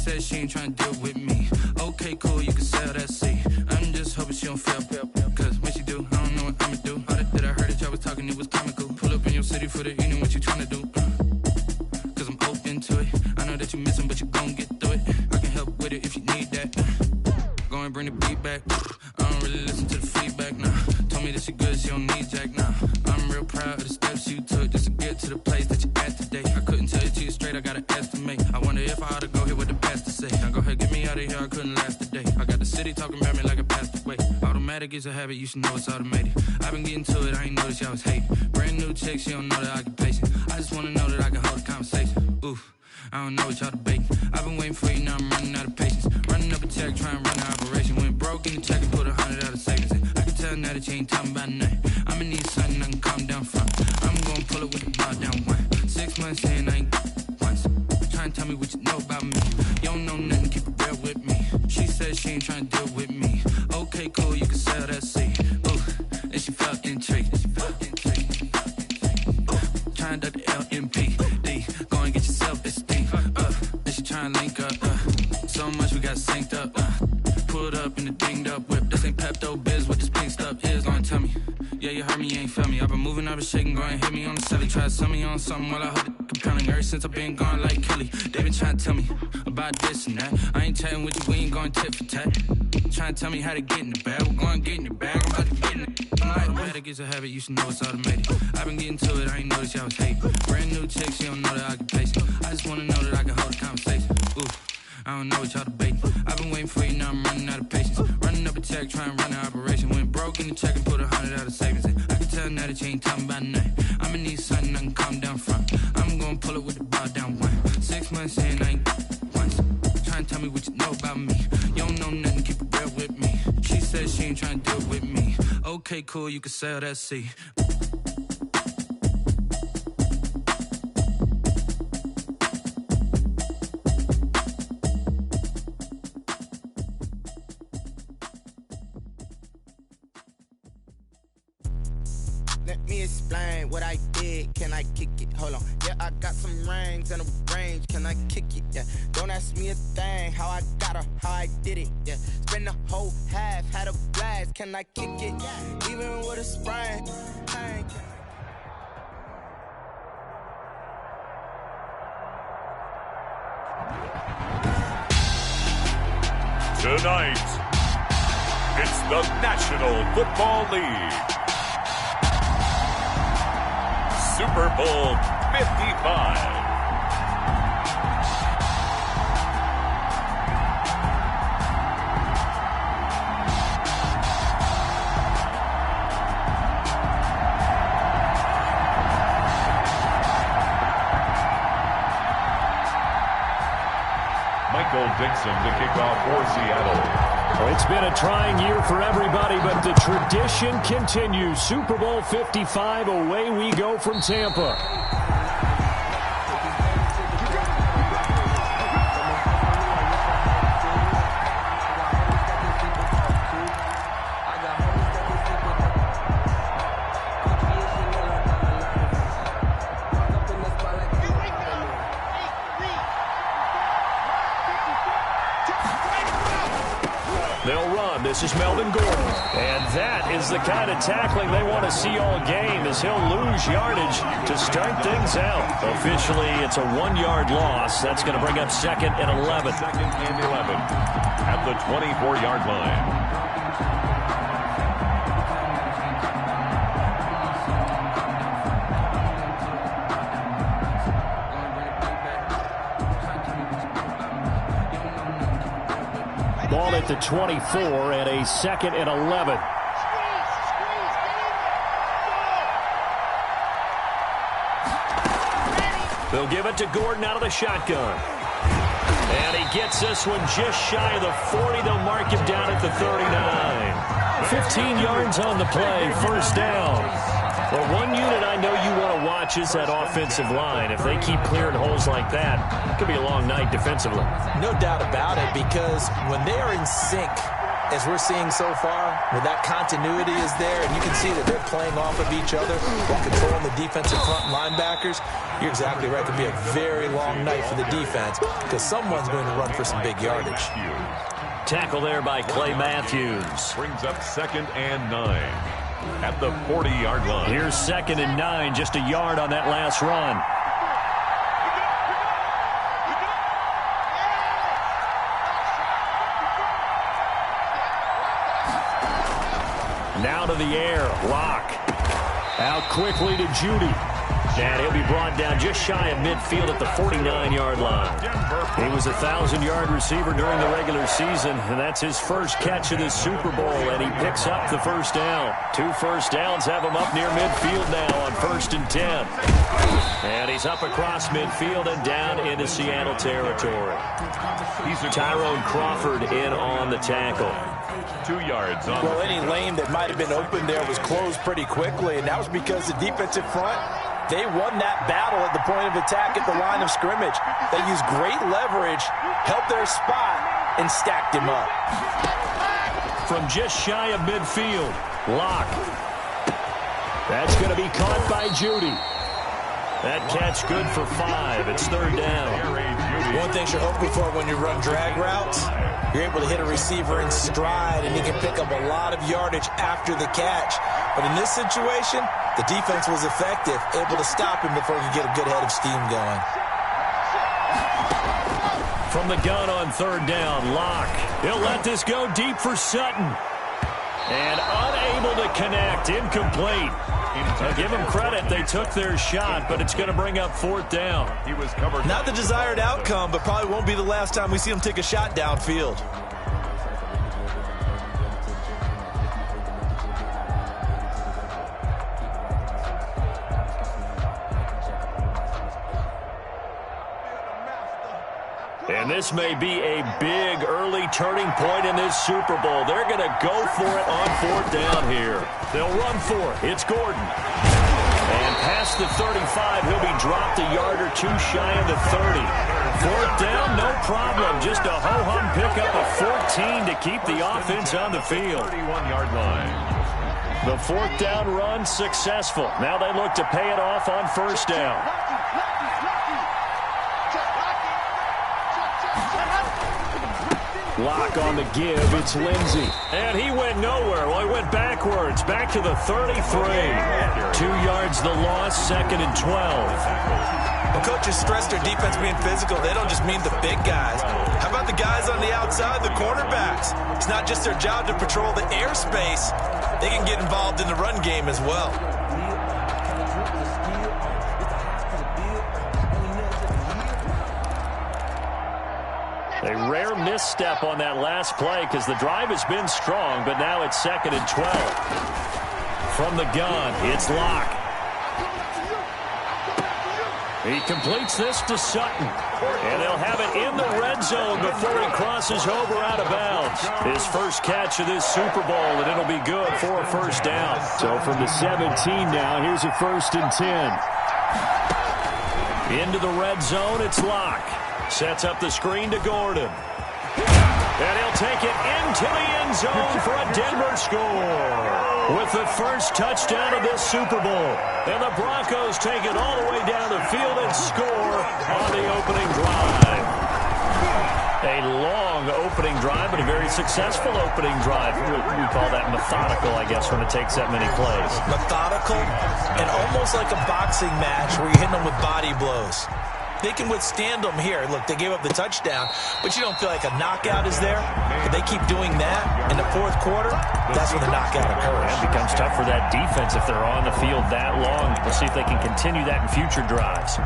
said she ain't trying to deal with me. Okay, cool, you can sell that seat. I'm just hoping she don't fail. Cause when she do, I don't know what I'ma do. All that I heard that y'all was talking, it was comical. Pull up in your city for the evening, what you trying to do? Cause I'm open to it. I know that you missing, but you gon' get through it. I can help with it if you need that. Go and bring the beat back. I don't really listen to the feedback, nah. Told me that she good, she don't need Jack, nah. I'm real proud of the steps you took just to get to the place that you at today. I couldn't tell you to you straight, I gotta estimate. I wonder if I ought to go here with the best to say. Now go ahead, get me out of here, I couldn't last a day. I got the city talking about me like I passed away. Automatic is a habit, you should know it's automated. I've been getting to it, I ain't noticed y'all was hating. Brand new chick, she don't know the occupation. I just wanna know that I can hold a conversation. Oof, I don't know what y'all debating. I've been waiting for you, now I'm running out of patience. Running up a check, trying to run an operation. Went broke in the check and put 100 out of savings in. I can tell now that you ain't talking about nothing. I'ma need something I can calm down from. I'm gonna pull it with the bar down one. 6 months in, I ain't once. Trying to tell me what you know about me. You don't know nothing, keep it real with me. She said she ain't trying to deal with me. Okay, cool, you can sell that seat. Ooh, and she felt intrigued. Trying to duck the LMP. Go and get your self-esteem. And she trying to link up. So much we got synced up. Pulled up in the dinged up whip. This ain't Pepto Biz, what this pink stuff is. Gonna tell me. Yeah, you heard me, you ain't felt me. I've been moving, I've been shaking, go and hit me on the celly. Try to sell me on something while I hold it compelling. Ever since I've been gone like Kelly, they been trying to tell me about this and that. I ain't chatting with you, we ain't going tit for tat. Trying to tell me how to get in the bag. We're going to get in your bag, I'm about to get in it. Automatic is a habit, you should know it's automated. I've been getting to it, I ain't noticed y'all was hating. Brand new chick, she don't know the occupation. I just wanna know that I can hold a conversation. Ooh, I don't know what y'all debating. I've been waiting for you, now I'm running out of patience. Running up a check, trying to run an operation. Went broke in the check and put 100 out of savings in. I can tell now that you ain't talking about nothing. I'ma need something I can calm down from. I'm gonna pull it with the bar down one. 6 months in, I ain't once. Trying to tell me what you know about me. You don't know nothing, keep it real with me. She said she ain't trying to deal with me. Okay, cool, you can sell that seat. Let me explain what I did. Can I kick it? Hold on. Yeah, I got some rings and a range. Can I kick it? Yeah. Don't ask me a thing. How I got her, how I did it. Yeah. Spend the whole half, had a blast. Can I kick it? Even with a sprain. Hey, Tonight, it's the National Football League. Super Bowl 55. Michael Dixon to kick off for Seattle. Well, it's been a trying year for everybody, but the tradition continues. Super Bowl 55, away we go from Tampa. They'll run. This is Melvin Gordon. And that is the kind of tackling they want to see all game, as he'll lose yardage to start things out. Officially, it's a 1-yard loss. That's going to bring up 2nd and 11. 2nd and 11 at the 24-yard line. Ball at the 24 and a 2nd and 11. They'll give it to Gordon out of the shotgun. And he gets this one just shy of the 40. They'll mark him down at the 39. 15 yards on the play, first down. Well, one unit I know you want to watch is that offensive line. If they keep clearing holes like that, it could be a long night defensively. No doubt about it, because when they are in sync, as we're seeing so far, where that continuity is there, and you can see that they're playing off of each other while controlling the defensive front linebackers, you're exactly right. It could be a very long night for the defense because someone's going to run for some big yardage. Tackle there by Clay Matthews. Brings up 2nd and 9 at the 40-yard line. Here's 2nd and 9, just a yard on that last run. Now to the air, Locke. Out quickly to Judy. And he'll be brought down just shy of midfield at the 49-yard line. He was a 1,000-yard receiver during the regular season, and that's his first catch of this Super Bowl, and he picks up the first down. 2 first downs have him up near midfield now on 1st and 10. And he's up across midfield and down into Seattle territory. Tyrone Crawford in on the tackle. 2 yards on. Well, any lane that might have been open there was closed pretty quickly, and that was because the defensive front, they won that battle at the point of attack at the line of scrimmage. They used great leverage, held their spot, and stacked him up. From just shy of midfield, Locke. That's going to be caught by Judy. That catch good for 5. It's 3rd down. One thing you're hoping for when you run drag routes, you're able to hit a receiver in stride, and he can pick up a lot of yardage after the catch. But in this situation, the defense was effective, able to stop him before he could get a good head of steam going. From the gun on 3rd down, Locke. He'll let this go deep for Sutton. And unable to connect, incomplete. I'll give them credit, they took their shot, but it's going to bring up 4th down. He was covered. Not the desired outcome, but probably won't be the last time we see him take a shot downfield. And this may be a big early turning point in this Super Bowl. They're going to go for it on 4th down here. They'll run for it. It's Gordon. And past the 35, he'll be dropped a yard or 2 shy of the 30. 4th down, no problem. Just a ho-hum pickup of 14 to keep the offense on the field. 31-yard line. The 4th down run successful. Now they look to pay it off on 1st down. Locke on the give, it's Lindsey. And he went nowhere. Well, he went backwards, back to the 33. 2 yards the loss, 2nd and 12. Well, coaches stress their defense being physical. They don't just mean the big guys. How about the guys on the outside, the cornerbacks? It's not just their job to patrol the airspace. They can get involved in the run game as well. A rare misstep on that last play because the drive has been strong, but now it's 2nd and 12. From the gun, it's Locke. He completes this to Sutton. And they'll have it in the red zone before he crosses over out of bounds. His first catch of this Super Bowl, and it'll be good for a 1st down. So from the 17 now, here's a 1st and 10. Into the red zone, it's Locke. Sets up the screen to Gordon. And he'll take it into the end zone for a Denver score. With the first touchdown of this Super Bowl. And the Broncos take it all the way down the field and score on the opening drive. A long opening drive, but a very successful opening drive. We call that methodical, I guess, when it takes that many plays. Methodical and almost like a boxing match where you're hitting them with body blows. They can withstand them here. Look, they gave up the touchdown, but you don't feel like a knockout is there. But they keep doing that in the 4th quarter, that's when the knockout occurs. It becomes tough for that defense if they're on the field that long. We'll see if they can continue that in future drives.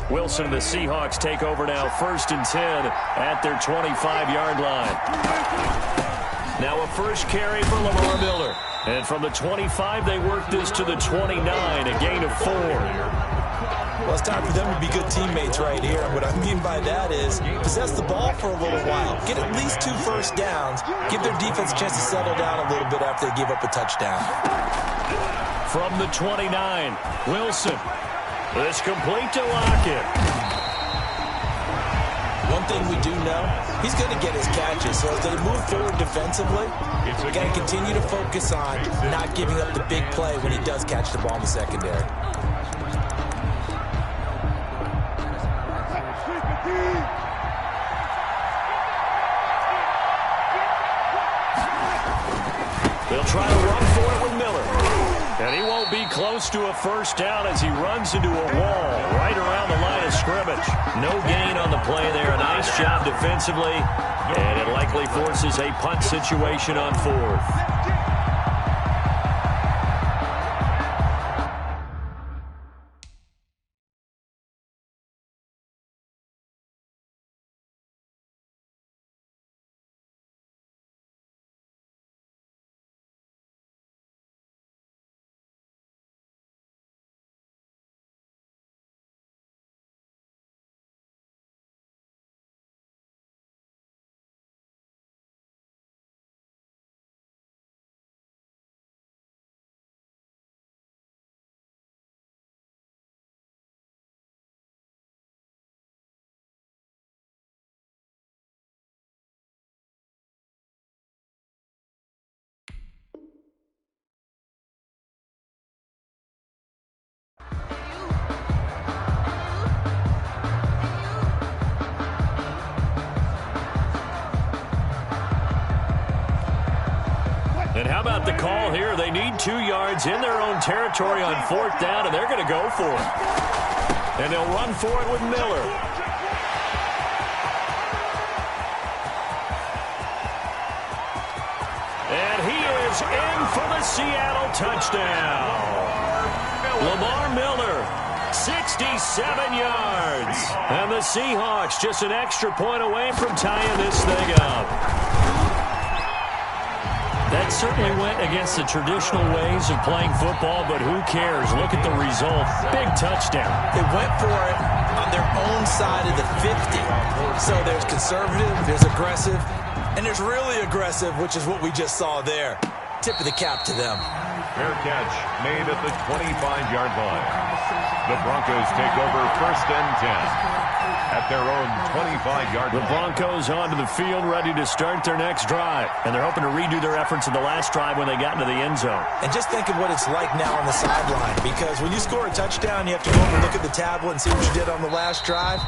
Wilson and the Seahawks take over now, 1st and 10 at their 25-yard line. Now a first carry for Lamar Miller. And from the 25, they work this to the 29, a gain of 4. Well, it's time for them to be good teammates right here. And what I mean by that is possess the ball for a little while. Get at least 2 first downs. Give their defense a chance to settle down a little bit after they give up a touchdown. From the 29, Wilson. It's complete to Lockett. One thing we do know, he's going to get his catches. So as they move forward defensively, you got to continue to focus on not giving up the big play when he does catch the ball in the secondary. They'll try to run for it with Miller. And he won't be close to a first down as he runs into a wall right around the line of scrimmage. No gain on the play there. A nice job defensively. And it likely forces a punt situation on 4th. And how about the call here? They need 2 yards in their own territory on 4th down, and they're going to go for it. And they'll run for it with Miller. And he is in for the Seattle touchdown. Lamar Miller, 67 yards. And the Seahawks just an extra point away from tying this thing up. That certainly went against the traditional ways of playing football, but who cares? Look at the result. Big touchdown. They went for it on their own side of the 50. So there's conservative, there's aggressive, and there's really aggressive, which is what we just saw there. Tip of the cap to them. Fair catch made at the 25-yard line. The Broncos take over 1st and 10. At their own 25-yard line. The Broncos onto the field, ready to start their next drive. And they're hoping to redo their efforts in the last drive when they got into the end zone. And just think of what it's like now on the sideline. Because when you score a touchdown, you have to go over and look at the tablet and see what you did on the last drive.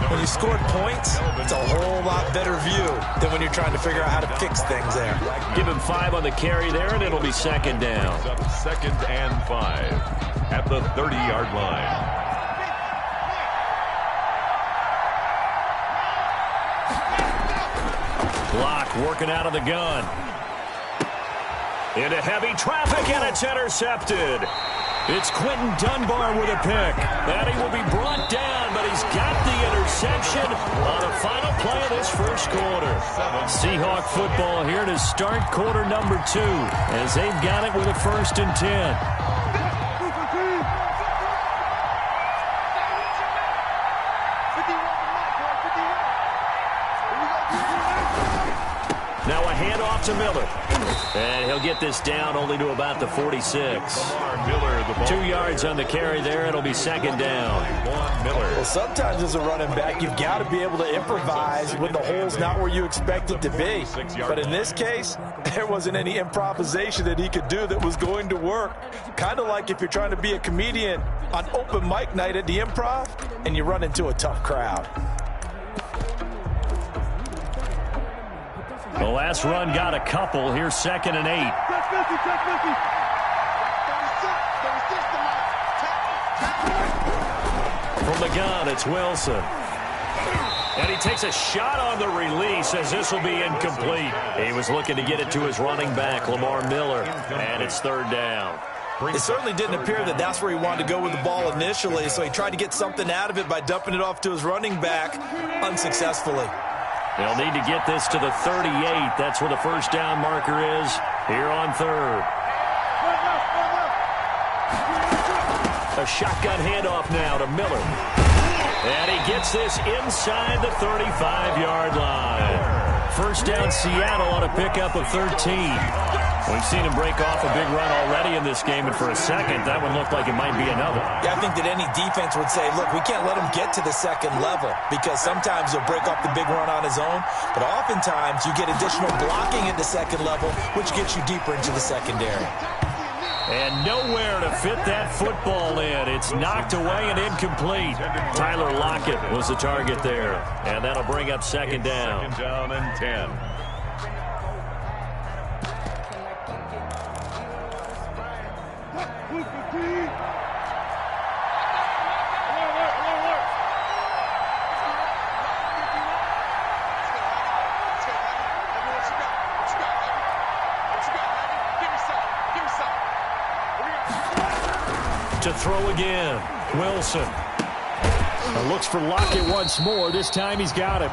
When you scored points, it's a whole lot better view than when you're trying to figure out how to fix things there. Give him 5 on the carry there, and it'll be 2nd down. 2nd and 5 at the 30-yard line. Block working out of the gun. Into heavy traffic, and it's intercepted. It's Quentin Dunbar with a pick. And he will be brought down, but he's got the interception on the final play of this first quarter. Seahawk football here to start quarter number 2 as they've got it with a 1st and 10. Now a handoff to Miller. And he'll get this down only to about the 46. 2 yards on the carry there. It'll be 2nd down. Well, sometimes as a running back, you've got to be able to improvise when the hole's not where you expect it to be. But in this case, there wasn't any improvisation that he could do that was going to work. Kind of like if you're trying to be a comedian on open mic night at the Improv and you run into a tough crowd. The last run got a couple. Here's 2nd and 8. From the gun, it's Wilson. And he takes a shot on the release as this will be incomplete. He was looking to get it to his running back, Lamar Miller. And it's 3rd down. It certainly didn't appear that that's where he wanted to go with the ball initially, so he tried to get something out of it by dumping it off to his running back unsuccessfully. They'll need to get this to the 38. That's where the 1st down marker is here on 3rd. A shotgun handoff now to Miller. And he gets this inside the 35-yard line. First down, Seattle on a pickup of 13. We've seen him break off a big run already in this game, and for a second, that one looked like it might be another. Yeah, I think that any defense would say, look, we can't let him get to the second level, because sometimes he'll break off the big run on his own, but oftentimes you get additional blocking at the second level, which gets you deeper into the secondary. And nowhere to fit that football in. It's knocked away and incomplete. Tyler Lockett was the target there, and that'll bring up second down. Second down and 10. To throw again, Wilson. Looks for Lockett once more. This time he's got it.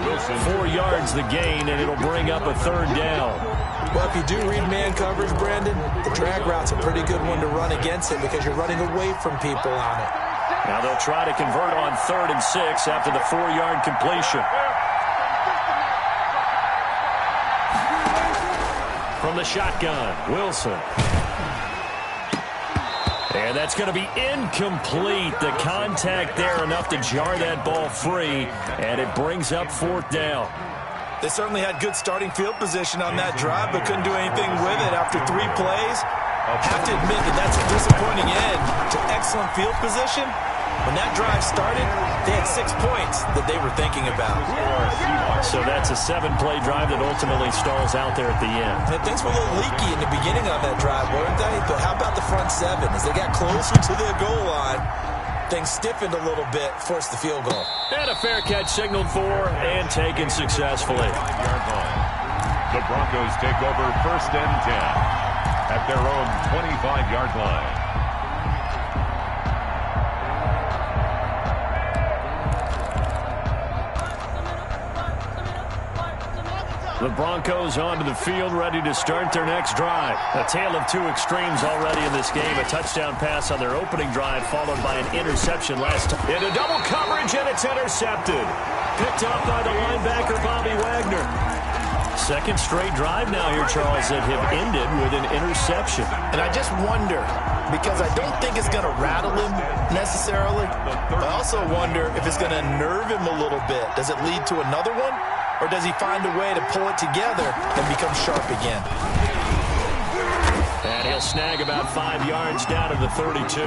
Wilson. 4 yards the gain, and it'll bring up a third down. Well, if you do read man coverage, Brandon, the drag route's a pretty good one to run against it because you're running away from people on it. Now they'll try to convert on 3rd and 6 after the 4-yard completion. From the shotgun, Wilson. And that's going to be incomplete. The contact there enough to jar that ball free, and it brings up 4th down. They certainly had good starting field position on that drive, but couldn't do anything with it after 3 plays. I have to admit that that's a disappointing end to excellent field position. When that drive started, they had 6 points that they were thinking about. So that's a 7-play drive that ultimately stalls out there at the end. And things were a little leaky in the beginning on that drive, weren't they? But how about the front 7? As they got closer to the goal line, things stiffened a little bit, forced the field goal. And a fair catch signaled for and taken successfully. The Broncos take over 1st and 10 at their own 25-yard line. The Broncos onto the field, ready to start their next drive. A tale of 2 extremes already in this game. A touchdown pass on their opening drive, followed by an interception last time. Into double coverage, and it's intercepted. Picked up by the linebacker, Bobby Wagner. Second straight drive now here, Charles, that have ended with an interception. And I just wonder, because I don't think it's going to rattle him necessarily, but I also wonder if it's going to nerve him a little bit. Does it lead to another one? Or does he find a way to pull it together and become sharp again? And he'll snag about 5 yards down to the 32.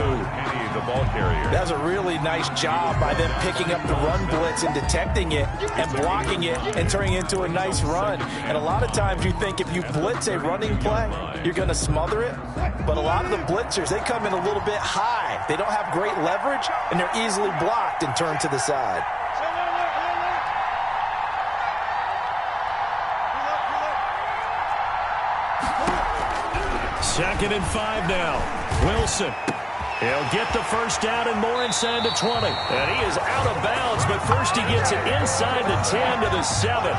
The ball carrier. That was a really nice job by them picking up the run blitz and detecting it and blocking it and turning it into a nice run. And a lot of times you think if you blitz a running play, you're going to smother it. But a lot of the blitzers, they come in a little bit high. They don't have great leverage, and they're easily blocked and turned to the side. Second and 5 now. Wilson. He'll get the first down and more inside the 20. And he is out of bounds, but first he gets it inside the 10 to the 7.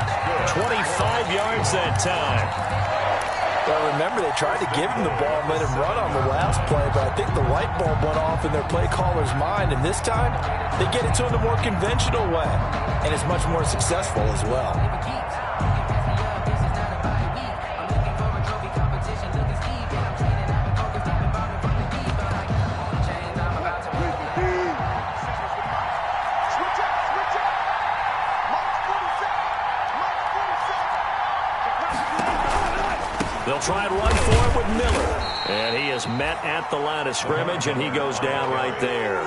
25 yards that time. Well, remember, they tried to give him the ball and let him run on the last play, but I think the light bulb went off in their play caller's mind, and this time they get it to him the more conventional way, and it's much more successful as well. They'll try and run for it with Miller. And he is met at the line of scrimmage, and he goes down right there.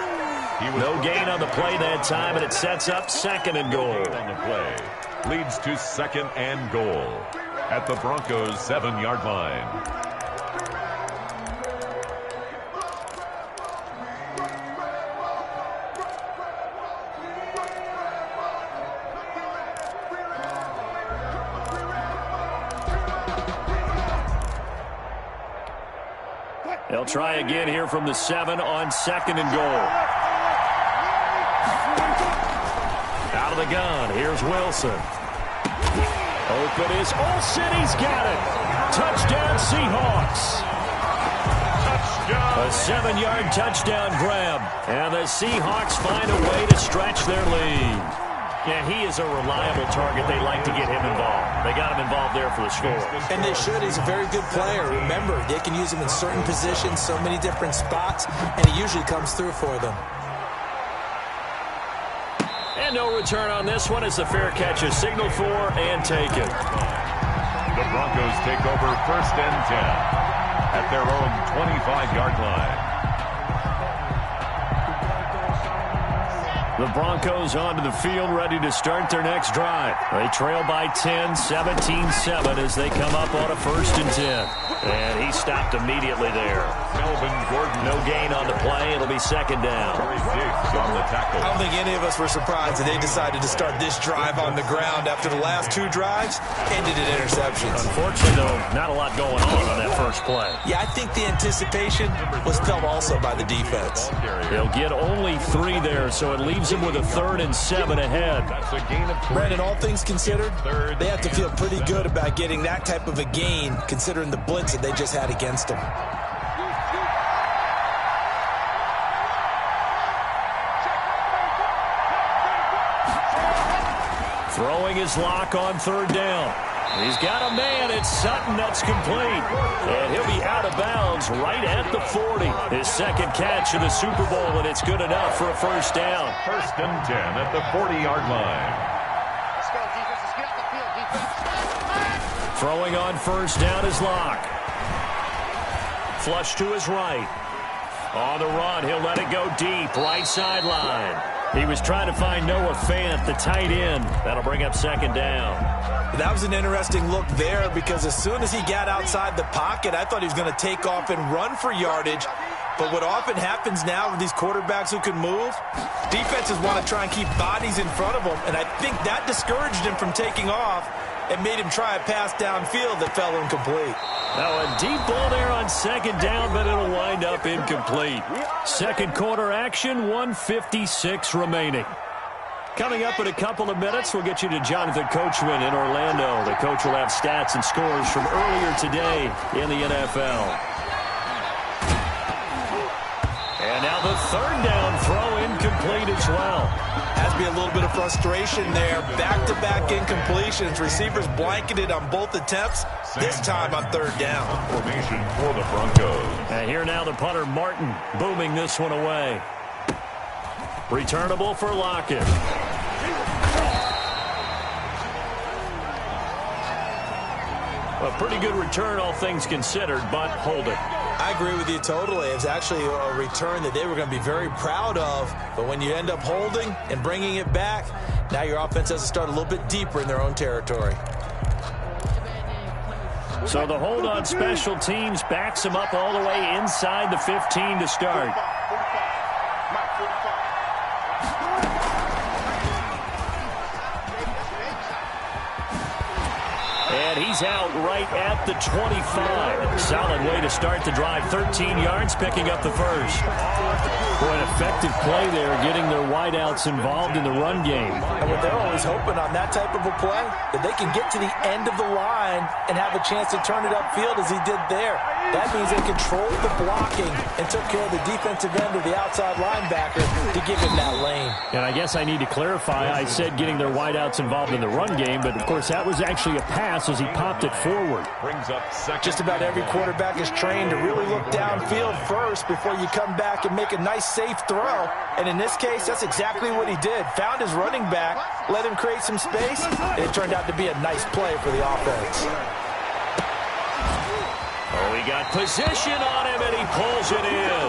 No gain on the play that time, and it sets up 2nd and goal. On the play leads to 2nd and goal at the Broncos' 7-yard line. They'll try again here from the 7 on 2nd and goal. Out of the gun, here's Wilson. Open is Olsen, he's got it. Touchdown Seahawks. A 7-yard touchdown grab. And the Seahawks find a way to stretch their lead. And he is a reliable target. They like to get him involved. They got him involved there for the score. And they should. He's a very good player. Remember, they can use him in certain positions, so many different spots, and he usually comes through for them. And no return on this one as the fair catch is signaled for and taken. The Broncos take over 1st and 10 at their own 25-yard line. The Broncos onto the field, ready to start their next drive. They trail by 10, 17-7 as they come up on a 1st and 10. And he stopped immediately there. Melvin Gordon. No gain on the play. It'll be 2nd down. On the tackle. I don't think any of us were surprised that they decided to start this drive on the ground after the last 2 drives ended in interceptions. Unfortunately, though, not a lot going on that first play. Yeah, I think the anticipation was felt also by the defense. They'll get only 3 there, so it leaves him with a 3rd and 7 ahead. That's a gain of 3. Brandon, all things considered, they have to feel pretty good about getting that type of a gain considering the blitz that they just had against them. Throwing his lock on 3rd down. He's got a man. It's Sutton. That's complete. And he'll be out of bounds right at the 40. His 2nd catch of the Super Bowl, and it's good enough for a 1st down. 1st and 10 at the 40-yard line. Let's go, defense. Let's get off the field, defense. Throwing on 1st down is Locke. Flush to his right. On the run, he'll let it go deep. Right sideline. He was trying to find Noah Fant, the tight end. That'll bring up 2nd down. That was an interesting look there because as soon as he got outside the pocket, I thought he was going to take off and run for yardage. But what often happens now with these quarterbacks who can move, defenses want to try and keep bodies in front of them, and I think that discouraged him from taking off and made him try a pass downfield that fell incomplete. Now a deep ball there on 2nd down, but it'll wind up incomplete. 2nd quarter action, 1:56 remaining. Coming up in a couple of minutes, we'll get you to Jonathan Coachman in Orlando. The coach will have stats and scores from earlier today in the NFL. And now the 3rd down throw incomplete as well. Has to be a little bit of frustration there. Back-to-back incompletions. Receivers blanketed on both attempts, this time on 3rd down. Formation for the Broncos. And here now the punter Martin booming this one away. Returnable for Lockett. A pretty good return, all things considered, but hold it. I agree with you totally. It's actually a return that they were going to be very proud of. But when you end up holding and bringing it back, now your offense has to start a little bit deeper in their own territory. So the hold on special teams backs them up all the way inside the 15 to start. And he's out right at the 25. Solid way to start the drive. 13 yards, picking up the 1st. Boy, an effective play there, getting their wideouts involved in the run game. And what they're always hoping on that type of a play, that they can get to the end of the line and have a chance to turn it upfield as he did there. That means they controlled the blocking and took care of the defensive end of the outside linebacker to give him that lane. And I guess I need to clarify, I said getting their wideouts involved in the run game, but of course that was actually a pass as he popped it forward. Brings up 2nd. Just about every quarterback is trained to really look downfield first before you come back and make a nice safe throw. And in this case, that's exactly what he did. Found his running back, let him create some space, and it turned out to be a nice play for the offense. Oh, he got position on him, and he pulls it in.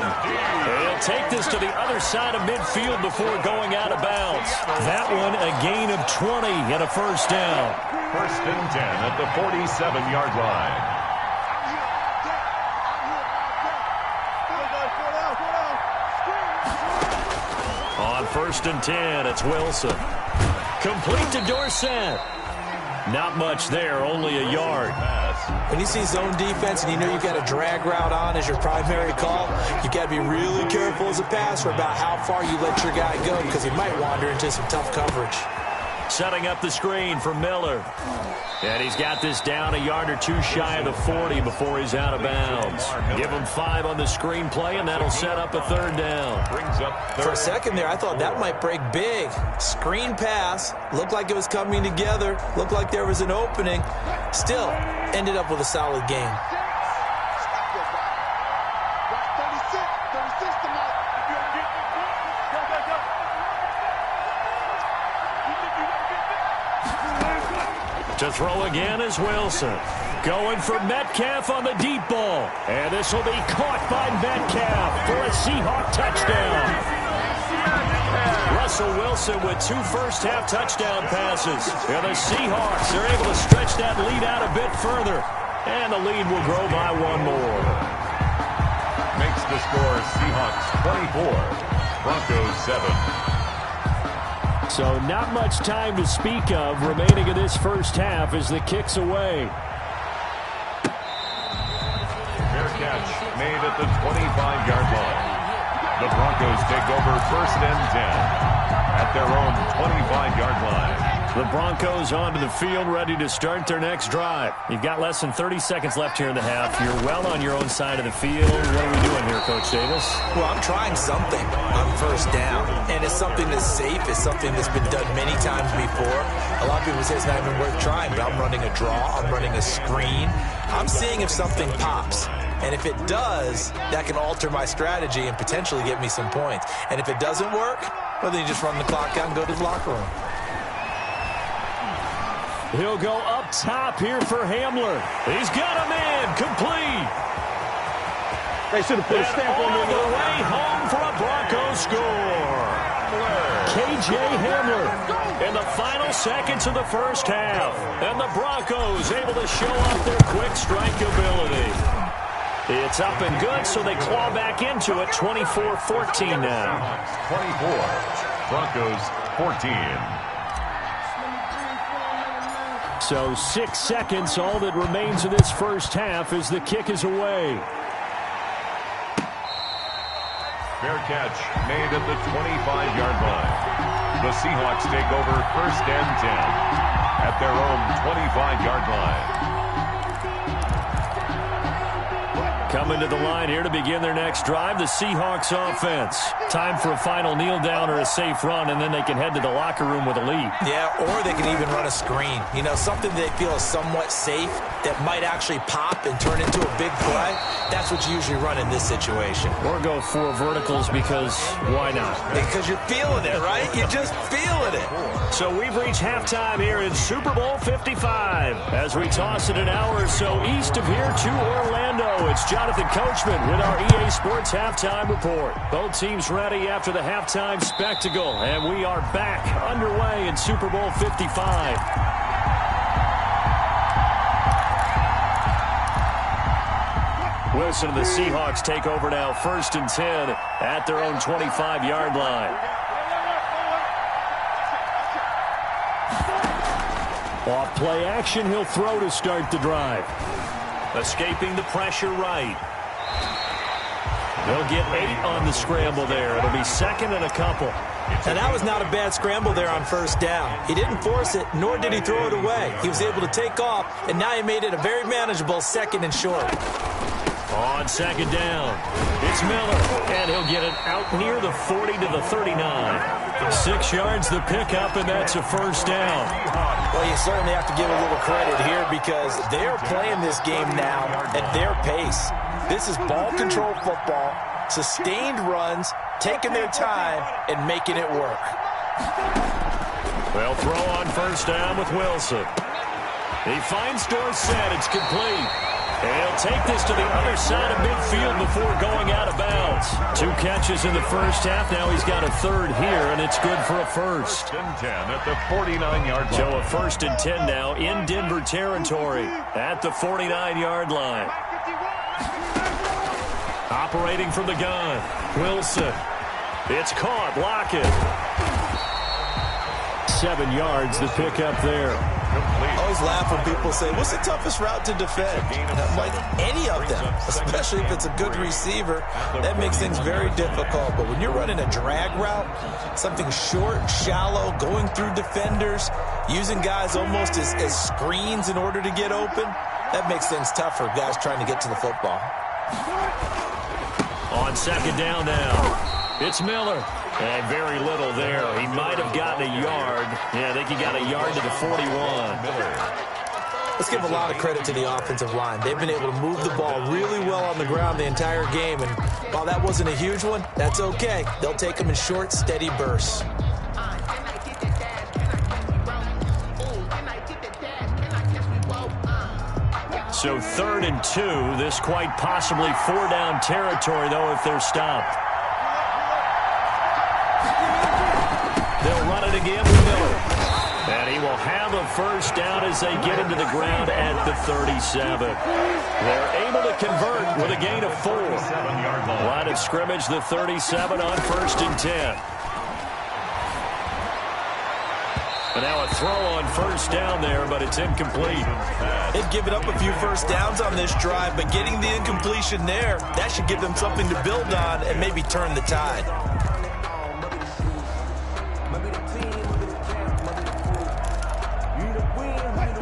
He'll take this to the other side of midfield before going out of bounds. That one, a gain of 20 and a 1st down. 1st and 10 at the 47-yard line. On 1st and 10, it's Wilson. Complete to Dorsett. Not much there, only a yard. When you see zone defense and you know you've got a drag route on as your primary call, you've got to be really careful as a passer about how far you let your guy go because he might wander into some tough coverage. Setting up the screen for Miller. And he's got this down a yard or two shy of the 40 before he's out of bounds. Give him 5 on the screen play, and that'll set up a 3rd down. For a second there, I thought that might break big. Screen pass. Looked like it was coming together. Looked like there was an opening. Still, ended up with a solid game. To throw again is Wilson. Going for Metcalf on the deep ball. And this will be caught by Metcalf for a Seahawk touchdown. Russell Wilson with 2 first-half touchdown passes. And the Seahawks are able to stretch that lead out a bit further. And the lead will grow by 1 more. Makes the score Seahawks 24, Broncos 7. So not much time to speak of remaining in this first half as the kick's away. Fair catch made at the 25-yard line. The Broncos take over 1st and 10 at their own 25-yard line. The Broncos onto the field, ready to start their next drive. You've got less than 30 seconds left here in the half. You're well on your own side of the field. What are we doing here, Coach Davis? Well, I'm trying something on 1st down, and it's something that's safe. It's something that's been done many times before. A lot of people say it's not even worth trying, but I'm running a draw. I'm running a screen. I'm seeing if something pops. And if it does, that can alter my strategy and potentially get me some points. And if it doesn't work, well, then you just run the clock out and go to the locker room. He'll go up top here for Hamler. He's got him in. Complete. They should have put a stamp on the way home for a Broncos score. K.J. Hamler in the final seconds of the first half. And the Broncos able to show off their quick strike ability. It's up and good, so they claw back into it. 24-14 now. 24, Broncos 14. So 6 seconds, all that remains of this first half as the kick is away. Fair catch made at the 25-yard line. The Seahawks take over 1st and 10 at their own 25-yard line. Coming to the line here to begin their next drive, the Seahawks offense. Time for a final kneel down or a safe run, and then they can head to the locker room with a lead. Yeah, or they can even run a screen. You know, something they feel is somewhat safe that might actually pop and turn into a big play. That's what you usually run in this situation. Or go 4 verticals because why not? Because you're feeling it, right? You're just feeling it. So we've reached halftime here in Super Bowl 55 as we toss it an hour or so east of here to Orlando. It's Jonathan Coachman with our EA Sports Halftime Report. Both teams ready after the halftime spectacle, and we are back underway in Super Bowl 55. Wilson and the Seahawks take over now, 1st and 10 at their own 25-yard line. Off play action, he'll throw to start the drive. Escaping the pressure right. They'll get 8 on the scramble there. It'll be 2nd and a couple. And that was not a bad scramble there on 1st down. He didn't force it, nor did he throw it away. He was able to take off, and now he made it a very manageable 2nd and short. On 2nd down, it's Miller, and he'll get it out near the 40 to the 39. 6 yards the pickup, and that's a 1st down. Well, you certainly have to give a little credit here because they're playing this game now at their pace. This is ball control football, sustained runs, taking their time, and making it work. They'll throw on 1st down with Wilson. He finds Dorsett. It's complete. And he'll take this to the other side of midfield before going out of bounds. 2 catches in the first half. Now he's got a 3rd here, and it's good for a 1st. 1st and 10 at the 49-yard line. So a 1st and 10 now in Denver territory at the 49-yard line. Operating from the gun, Wilson. It's caught. Lockett. 7 yards the pickup there. Complete. Always laugh when people say, what's the toughest route to defend? I'm like, any of them, especially if it's a good receiver. That makes things very difficult. But when you're running a drag route, something short, shallow, going through defenders, using guys almost as screens in order to get open, that makes things tough for guys trying to get to the football. On second down now, it's Miller. And very little there. He might have gotten a yard. Yeah, I think he got a yard to the 41. Let's give a lot of credit to the offensive line. They've been able to move the ball really well on the ground the entire game. And while that wasn't a huge one, that's okay. They'll take them in short, steady bursts. So 3rd and 2. This quite possibly 4-down territory, though, if they're stopped. They'll run it again with Miller. And he will have a first down as they get into the ground at the 37. They're able to convert with a gain of 4. Line of scrimmage, the 37 on 1st and 10. And now a throw on 1st down there, but it's incomplete. They've given up a few first downs on this drive, but getting the incompletion there, that should give them something to build on and maybe turn the tide.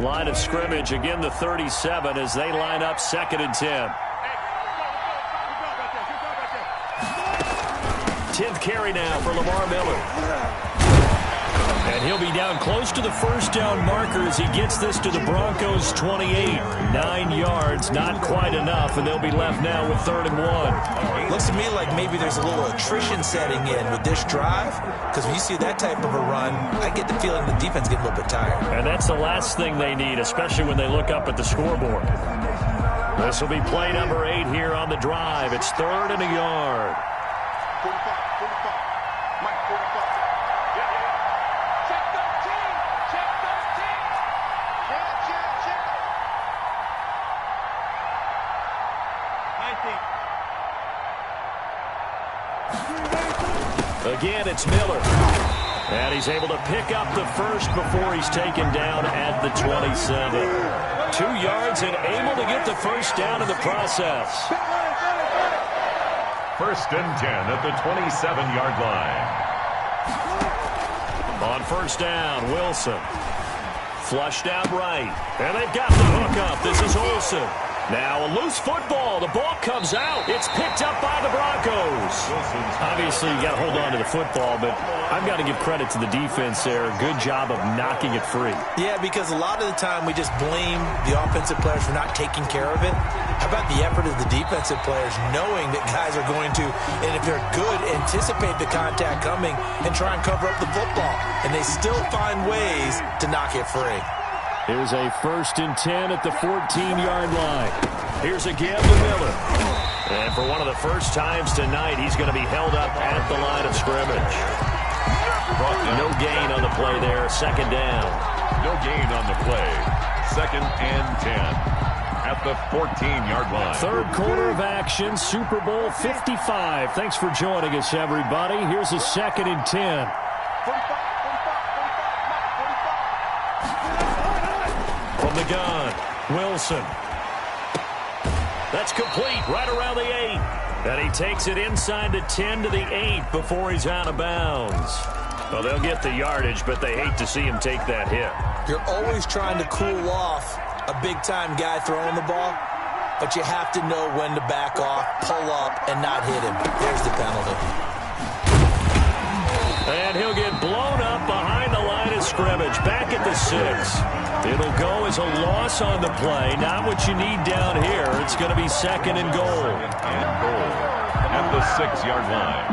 Line of scrimmage, again the 37 as they line up 2nd and 10. 10th carry now for Lamar Miller. And he'll be down close to the first down marker as he gets this to the Broncos 28. 9 yards, not quite enough, and they'll be left now with 3rd and 1. Looks to me like maybe there's a little attrition setting in with this drive, because when you see that type of a run, I get the feeling the defense gets a little bit tired. And that's the last thing they need, especially when they look up at the scoreboard. This will be play number 8 here on the drive. It's 3rd and a yard. 45, 45. Mike, 45. Again, it's Miller. And he's able to pick up the first before he's taken down at the 27. 2 yards and able to get the first down in the process. 1st and 10 at the 27-yard line. On 1st down, Wilson. Flushed out right. And they've got the hook up. This is Olsen. Now a loose football. The ball comes out. It's picked up by the Broncos. Obviously, you got to hold on to the football, but I've got to give credit to the defense there. Good job of knocking it free. Yeah, because a lot of the time we just blame the offensive players for not taking care of it. How about the effort of the defensive players knowing that guys are going to, and if they're good, anticipate the contact coming and try and cover up the football. And they still find ways to knock it free. Here's a 1st and 10 at the 14-yard line. Here's again to Miller. And for one of the first times tonight, he's going to be held up at the line of scrimmage. No gain on the play there. 2nd down. No gain on the play. 2nd and 10 at the 14-yard line. 3rd quarter of action, Super Bowl 55. Thanks for joining us, everybody. Here's a 2nd and 10. From the gun, Wilson. That's complete right around the 8. And he takes it inside the 10 to the 8 before he's out of bounds. Well, they'll get the yardage, but they hate to see him take that hit. You're always trying to cool off a big-time guy throwing the ball, but you have to know when to back off, pull up, and not hit him. There's the penalty. And he'll get blown up behind the line of scrimmage, back at the 6. It'll go as a loss on the play. Not what you need down here. It's going to be 2nd and goal. And goal at the 6-yard line.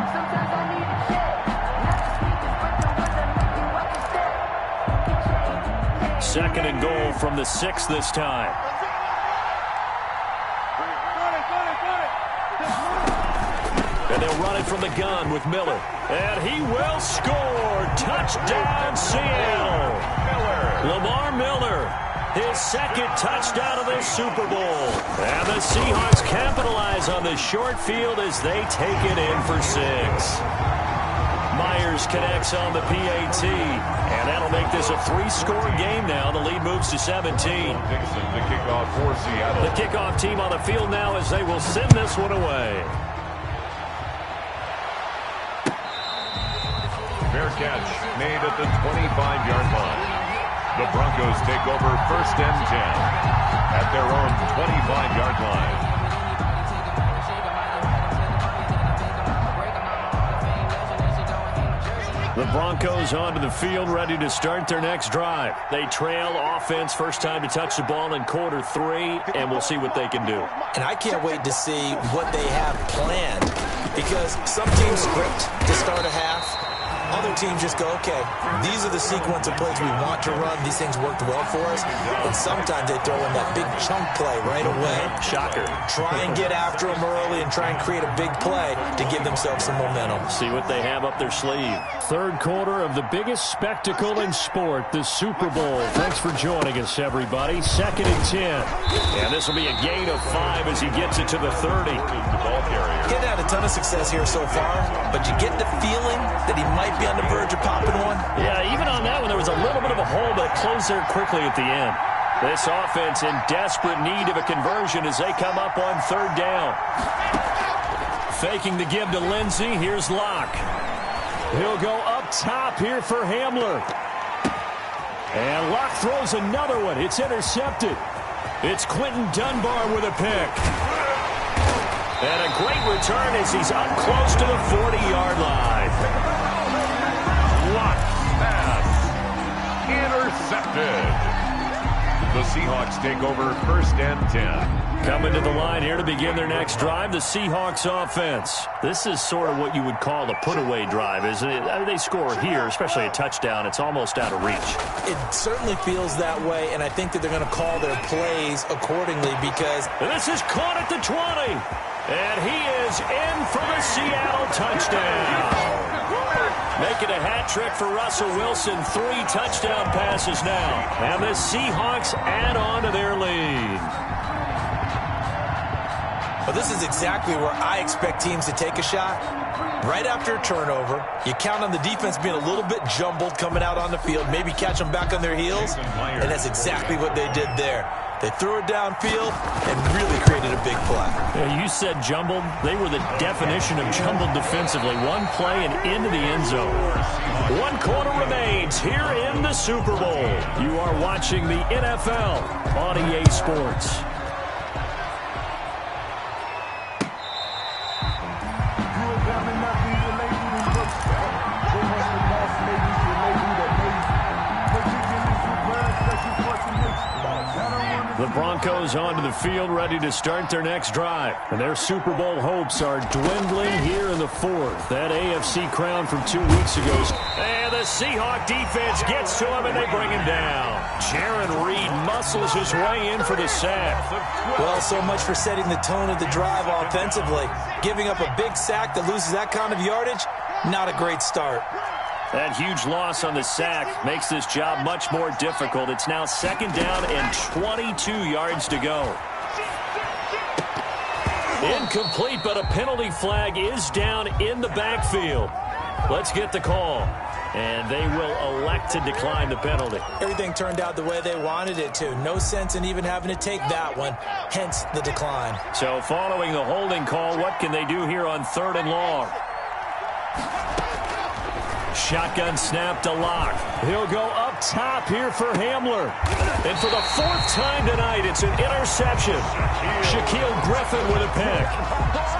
Second and goal from the 6 this time. And they'll run it from the gun with Miller. And he will score. Touchdown, Seattle. Lamar Miller, his 2nd touchdown of the Super Bowl. And the Seahawks capitalize on the short field as they take it in for 6. Myers connects on the PAT, and that'll make this a 3-score game now. The lead moves to 17. Dixon to kick off for Seattle. The kickoff team on the field now as they will send this one away. Fair catch made at the 25-yard line. The Broncos take over 1st and 10 at their own 25-yard line. The Broncos onto the field, ready to start their next drive. They trail offense, first time to touch the ball in quarter 3, and we'll see what they can do. And I can't wait to see what they have planned, because some teams script to start a half. Other teams just go, okay, these are the sequence of plays we want to run. These things worked well for us. And sometimes they throw in that big chunk play right away. Shocker. Try and get after them early and try and create a big play to give themselves some momentum. See what they have up their sleeve. Third quarter of the biggest spectacle in sport, the Super Bowl. Thanks for joining us, everybody. 2nd and 10. And this will be a gain of 5 as he gets it to the 30. Getting had a ton of success here so far, but you get the feeling that he might be on the verge of popping one. Yeah, even on that one, there was a little bit of a hole, but it closed there quickly at the end. This offense in desperate need of a conversion as they come up on 3rd down. Faking the give to Lindsey. Here's Locke. He'll go up top here for Hamler. And Locke throws another one. It's intercepted. It's Quentin Dunbar with a pick. And a great return as he's up close to the 40-yard line. Blocked pass. Intercepted. The Seahawks take over 1st and 10. Coming to the line here to begin their next drive, the Seahawks offense. This is sort of what you would call a put-away drive, isn't it? I mean, they score here, especially a touchdown. It's almost out of reach. It certainly feels that way, and I think that they're going to call their plays accordingly because... And this is caught at the 20. And he is in for the Seattle touchdown. Making a hat trick for Russell Wilson. 3 touchdown passes now. And the Seahawks add on to their lead. Well, this is exactly where I expect teams to take a shot. Right after a turnover, you count on the defense being a little bit jumbled coming out on the field, maybe catch them back on their heels, and that's exactly what they did there. They threw it downfield and really created a big play. Yeah, you said jumbled. They were the definition of jumbled defensively. One play and into the end zone. 1 quarter remains here in the Super Bowl. You are watching the NFL on EA Sports. The Broncos onto the field, ready to start their next drive. And their Super Bowl hopes are dwindling here in the 4th. That AFC crown from 2 weeks ago. And the Seahawk defense gets to him, and they bring him down. Jaron Reed muscles his way in for the sack. Well, so much for setting the tone of the drive offensively. Giving up a big sack that loses that kind of yardage, not a great start. That huge loss on the sack makes this job much more difficult. It's now 2nd down and 22 yards to go. Incomplete, but a penalty flag is down in the backfield. Let's get the call. And they will elect to decline the penalty. Everything turned out the way they wanted it to. No sense in even having to take that one, hence the decline. So following the holding call, what can they do here on 3rd and long? Shotgun snap to Locke. He'll go up top here for Hamler. And for the 4th time tonight, it's an interception. Shaquille Griffin with a pick.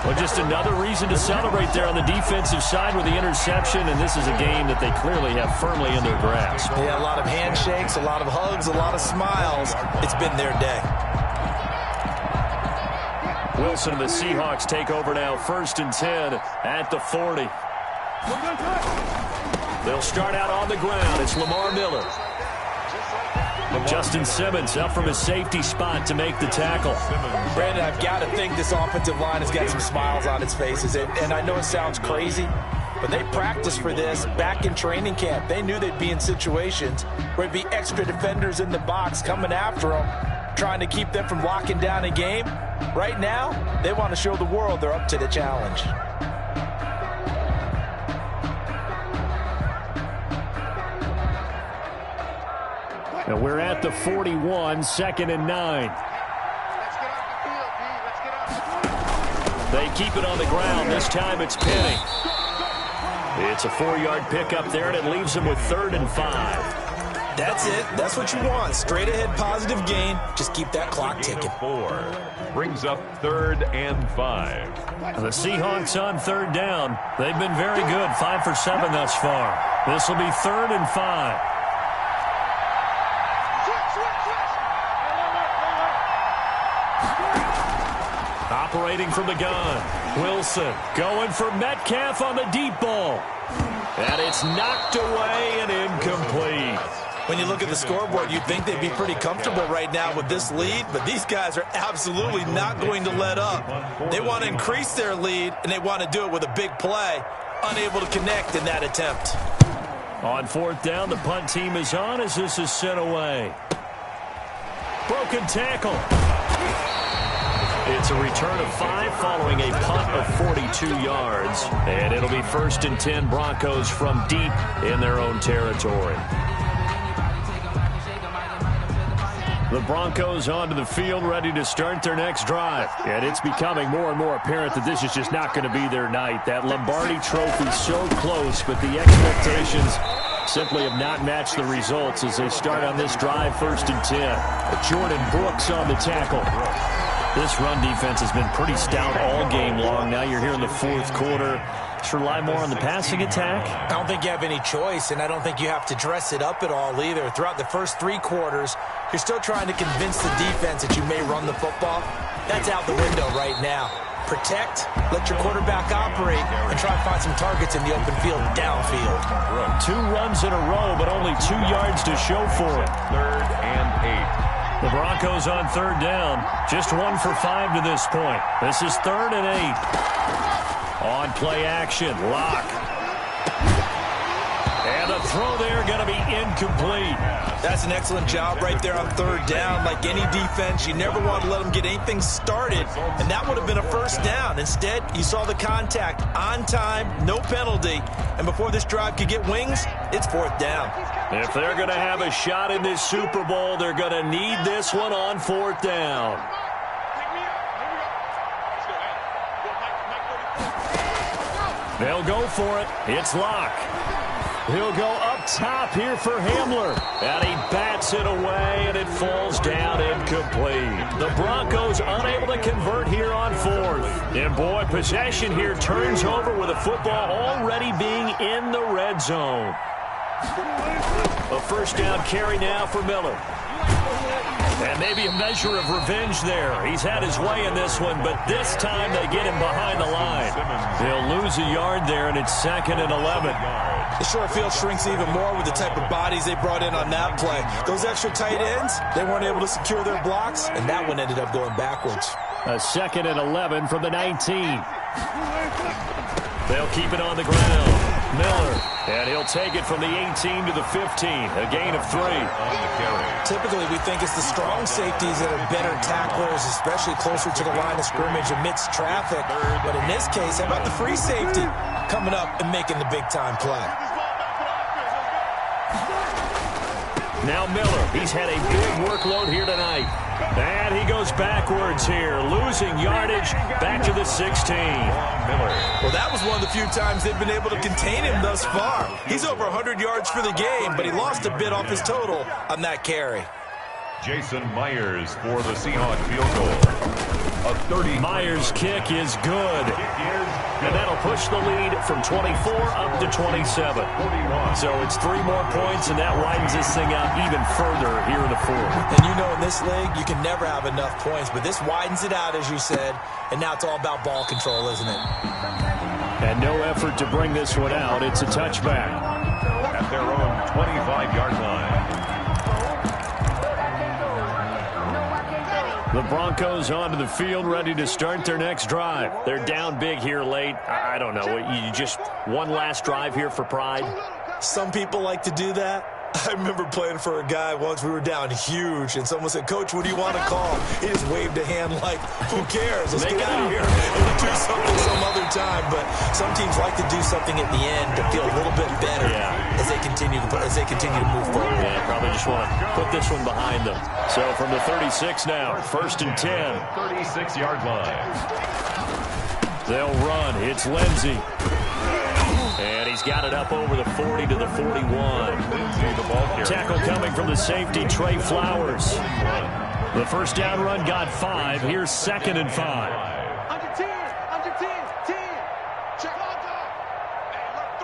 Well, just another reason to celebrate there on the defensive side with the interception, and this is a game that they clearly have firmly in their grasp. Yeah, a lot of handshakes, a lot of hugs, a lot of smiles. It's been their day. Wilson and the Seahawks take over now, 1st and 10 at the 40. They'll start out on the ground. It's Lamar Miller. Justin Simmons up from his safety spot to make the tackle. Brandon, I've got to think this offensive line has got some smiles on its faces. And I know it sounds crazy, but they practiced for this back in training camp. They knew they'd be in situations where it'd be extra defenders in the box coming after them, trying to keep them from locking down a game. Right now, they want to show the world they're up to the challenge. And we're at the 41, 2nd and 9. Let's get off the field, D. Let's get off. They keep it on the ground. This time it's Penny. It's a 4-yard pickup there, and it leaves them with 3rd and 5. That's it. That's what you want. Straight ahead positive gain. Just keep that clock ticking. 4 brings up 3rd and 5. The Seahawks on 3rd down. They've been very good, 5 for 7 thus far. This will be 3rd and 5. Operating from the gun. Wilson going for Metcalf on the deep ball. And it's knocked away and incomplete. When you look at the scoreboard, you'd think they'd be pretty comfortable right now with this lead, but these guys are absolutely not going to let up. They want to increase their lead, and they want to do it with a big play. Unable to connect in that attempt. On 4th down, the punt team is on as this is sent away. Broken tackle. It's a return of 5 following a punt of 42 yards. And it'll be 1st and 10 Broncos from deep in their own territory. The Broncos onto the field, ready to start their next drive. And it's becoming more and more apparent that this is just not going to be their night. That Lombardi trophy so close, but the expectations simply have not matched the results as they start on this drive, 1st and 10. Jordan Brooks on the tackle. This run defense has been pretty stout all game long. Now you're here in the 4th quarter. Just rely more on the passing attack. I don't think you have any choice, and I don't think you have to dress it up at all either. Throughout the first 3 quarters, you're still trying to convince the defense that you may run the football. That's out the window right now. Protect, let your quarterback operate, and try to find some targets in the open field downfield. 2 runs in a row, but only 2 yards to show for it. 3rd and 8. The Broncos on 3rd down. Just 1 for 5 to this point. This is 3rd and 8. On play action, Locke. And the throw there going to be incomplete. That's an excellent job right there on 3rd down. Like any defense, you never want to let them get anything started, and that would have been a 1st down. Instead, you saw the contact on time, no penalty, and before this drive could get wings, it's 4th down. If they're going to have a shot in this Super Bowl, they're going to need this one on 4th down. They'll go for it. It's Locke. He'll go up top here for Hamler. And he bats it away, and it falls down incomplete. The Broncos unable to convert here on 4th. And, boy, possession here turns over with the football already being in the red zone. A 1st down carry now for Miller. And maybe a measure of revenge there. He's had his way in this one, but this time they get him behind the line. They'll lose a yard there, and it's 2nd and 11. The short field shrinks even more with the type of bodies they brought in on that play. Those extra tight ends, they weren't able to secure their blocks, and that one ended up going backwards. A 2nd and 11 from the 19. They'll keep it on the ground. Miller, and he'll take it from the 18 to the 15, a gain of 3. Typically, we think it's the strong safeties that are better tacklers, especially closer to the line of scrimmage amidst traffic. But in this case, how about the free safety coming up and making the big-time play? Now Miller, he's had a big workload here tonight. And he goes backwards here, losing yardage back to the 16. Well, that was one of the few times they've been able to contain him thus far. He's over 100 yards for the game, but he lost a bit off his total on that carry. Jason Myers for the Seahawks field goal. A 30. Myers' kick is good. And that'll push the lead from 24 up to 27. So it's 3 more points, and that widens this thing out even further here in the 4th. And you know in this league, you can never have enough points, but this widens it out, as you said, and now it's all about ball control, isn't it? And no effort to bring this one out. It's a touchback. At their own 25-yard line. The Broncos onto the field, ready to start their next drive. They're down big here late. I don't know. You just one last drive here for pride? Some people like to do that. I remember playing for a guy once. We were down huge, and someone said, "Coach, what do you want to call?" He just waved a hand like, "Who cares? Let's get out of here and we'll do something some other time." But some teams like to do something at the end to feel a little bit better as they continue to move forward. Yeah, probably just want to put this one behind them. So from the 36 now, 1st and 10. 36-yard line. They'll run. It's Lindsey. And he's got it up over the 40 to the 41. Tackle coming from the safety, Trey Flowers. The first down run got 5. Here's 2nd and 5. Under 10, 10. Check on top. Hey,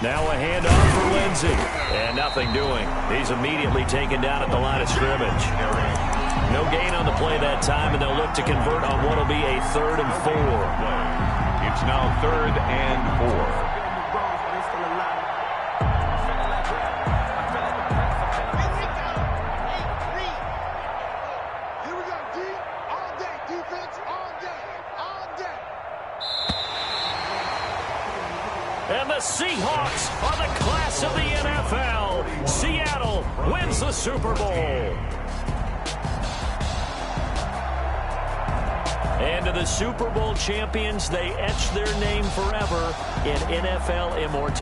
Now a handoff for Lindsey. And nothing doing. He's immediately taken down at the line of scrimmage. No gain on the play that time, and they'll look to convert on what will be a 3rd and 4. It's now 3rd and 4. And the Seahawks are the class of the NFL. Seattle wins the Super Bowl. And to the Super Bowl champions, they etch their name forever in NFL immortality.